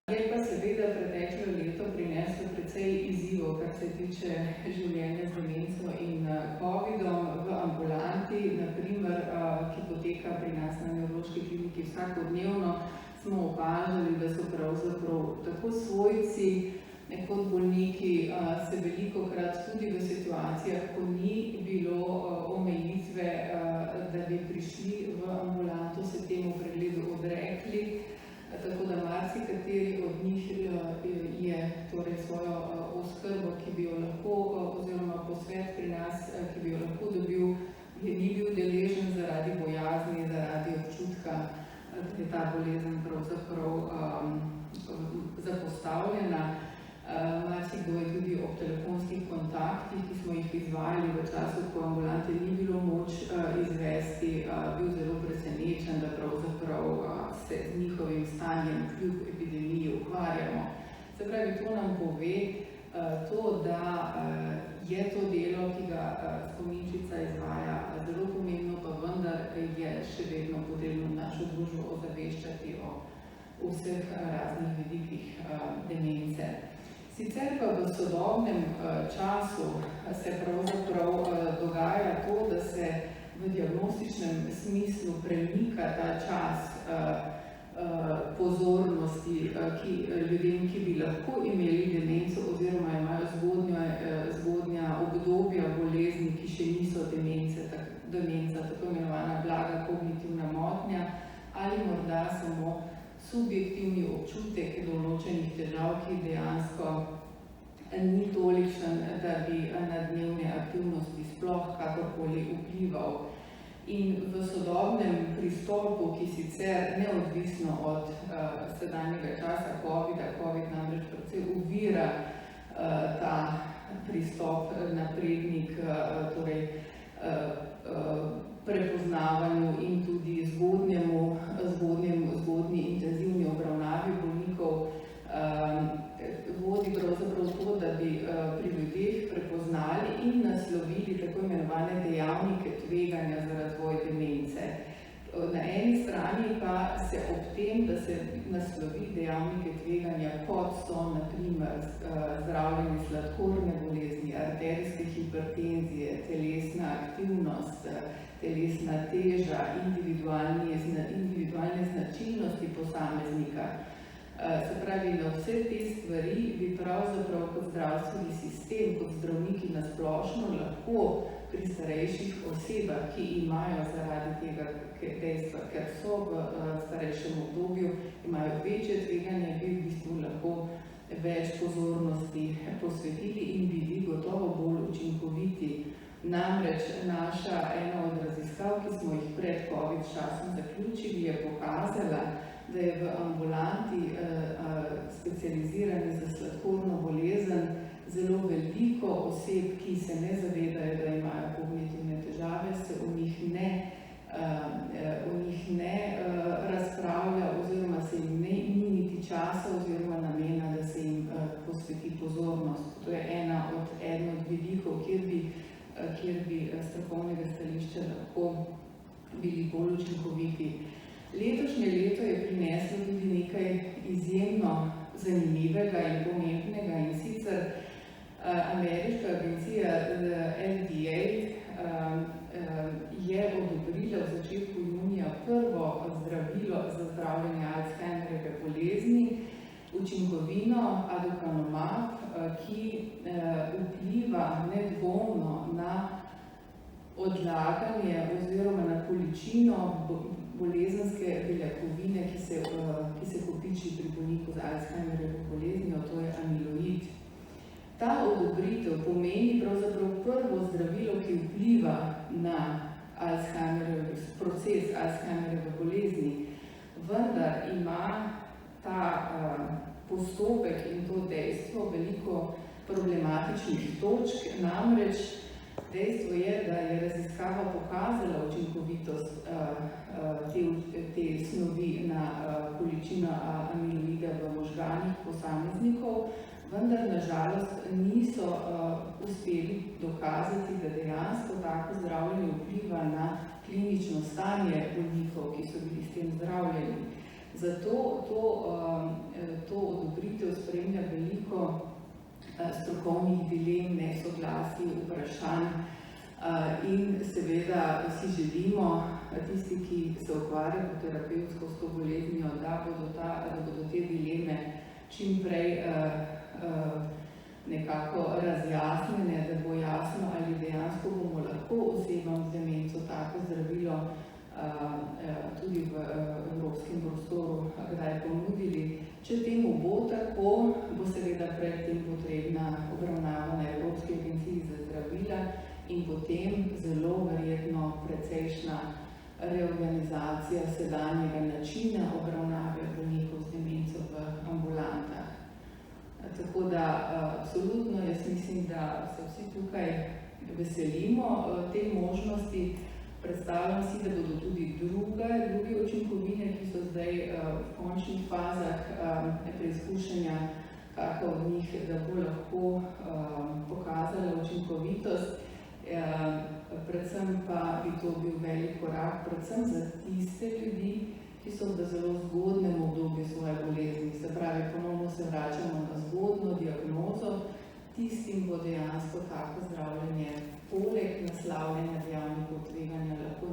Je pa seveda preteklo leto prineslo precej izzivov, kar se tiče življenja z demenco in COVID-om v ambulanti, naprimer, ki poteka pri nas na nevrološki kliniki vsakodnevno, smo opažali, da so pravzaprav tako svojci kot bolniki se velikokrat tudi v situacijah, ko ni bilo omejitve, da bi prišli v ambulanto, se temu pregledu odrekli. Tako da marsikateri od njih je torej svojo oskrbo, ki bi jo lahko, oziroma posvet pri nas, ki bi jo lahko dobil, ni bil deležen zaradi bojazni, zaradi občutka, da je ta bolezen pravzaprav zapostavljena. Marsikdo je tudi ob telefonskih kontaktih, ki smo jih izvajali v času, ko ambulante ni bilo moč izvesti, bil zelo presenečen, da pravzaprav se z njihovim stanjem kljub epidemiji ukvarjamo. Se pravi, to nam pove to, da je to delo, ki ga spominčica izvaja, zelo pomembno, pa vendar je še vedno potrebno našo družbo ozaveščati o vseh raznih vidikih demence. Sicer pa v sodobnem času se pravzaprav dogaja to, da se v diagnostičnem smislu premika ta čas pozornosti ljudem, ki bi lahko imeli demenco oziroma imajo zgodnja obdobja bolezni, ki še niso demenca, tako imenovana blaga kognitivna motnja ali morda samo subjektivni občutek določenih težav, ki dejansko ni tolikšen, da bi na dnevne aktivnosti sploh kakorkoli vplival. In v sodobnem pristopu, ki sicer neodvisno od sedanjega časa COVID-a, COVID namreč predvsem ovira ta pristop naprednik, torej prepoznavanju in tudi zgodnji intenzivni obravnavi bolnikov, vodi pravzaprav to, da bi pri ljudeh prepoznali in naslovili tako imenovane dejavnike tveganja za razvoj demence. Na eni strani pa se ob tem, da se naslovi dejavnike tveganja, kot so na primer zdravljenje sladkorne bolezni, arterijske hipertenzije, telesna aktivnost, telesna teža, individualne značilnosti posameznika. Se pravi, na vse te stvari bi pravzaprav kot zdravstveni sistem, kot zdravniki na splošno lahko pri starejših osebah, ki imajo zaradi tega dejstva, ker so v starejšem obdobju, imajo večje tveganje, bi v bistvu lahko več pozornosti posvetili in bili gotovo bolj učinkoviti. Namreč naša ena od raziskav, ki smo jih pred COVID časom zaključili, je pokazala, da je v ambulanti specializirani za sladkorno bolezen zelo veliko oseb, ki se ne zavedajo, da imajo kognitivne težave, se o njih ne razpravlja oziroma se jim ni niti časa oziroma namena, da se jim posveti pozornost. To je eden od vidikov, kjer bi strokovnega stališča lahko bili bolj učinkoviti. Letošnje leto je prineslo tudi nekaj izjemno zanimivega in pomembnega, in sicer ameriška agencija FDA je odobrila v začetku junija prvo zdravilo za zdravljenje Alzheimerjeve bolezni, učinkovino aducanumab, ki vpliva nedvomno na odlaganje oziroma na količino bolezenske beljakovine, ki se kopiči pri bolniku z Alzheimerjevo boleznijo, to je amiloid. Ta odobritev pomeni pravzaprav prvo zdravilo, ki vpliva na proces Alzheimerjeve bolezni, vendar ima ta postopek in to dejstvo veliko problematičnih točk, namreč dejstvo je, da je raziskava pokazala učinkovitost te snovi na količino amiloida v možganih posameznikov, vendar na žalost niso uspeli dokazati, da dejansko tako zdravljenje vpliva na klinično stanje bolnikov, ki so bili s tem zdravljeni. Zato to dilem, nesoglasij, vprašanj. In seveda si želimo, tisti, ki se ukvarjajo terapevtsko s to boleznijo, da bodo te dileme čim prej nekako razjasnjene, da bo jasno, ali dejansko bomo lahko osebam z demenco tako zdravilo tudi v evropskem prostoru kdaj ponudili. Če temu bo tako, bo seveda predtem potrebna obravnava na Evropski agenciji za zdravila in potem zelo verjetno precejšnja reorganizacija sedanjega načina obravnave bolnikov z demenco v ambulantah. Tako da absolutno jaz mislim, da se vsi tukaj veselimo te možnosti. Predstavljam si, da bodo tudi druge učinkovine, ki so zdaj v končnih fazah preizkušanja, kako od njih, da bo lahko pokazala učinkovitost. Predvsem pa bi to bil velik korak, predvsem za tiste ljudi, ki so v zelo zgodnem obdobju svoje bolezni. Se pravi, ponovno se vračamo na zgodno diagnozo, tistim bo dejansko tako zdravljenje poleg naslavljanja dejavnikov tveganja lahko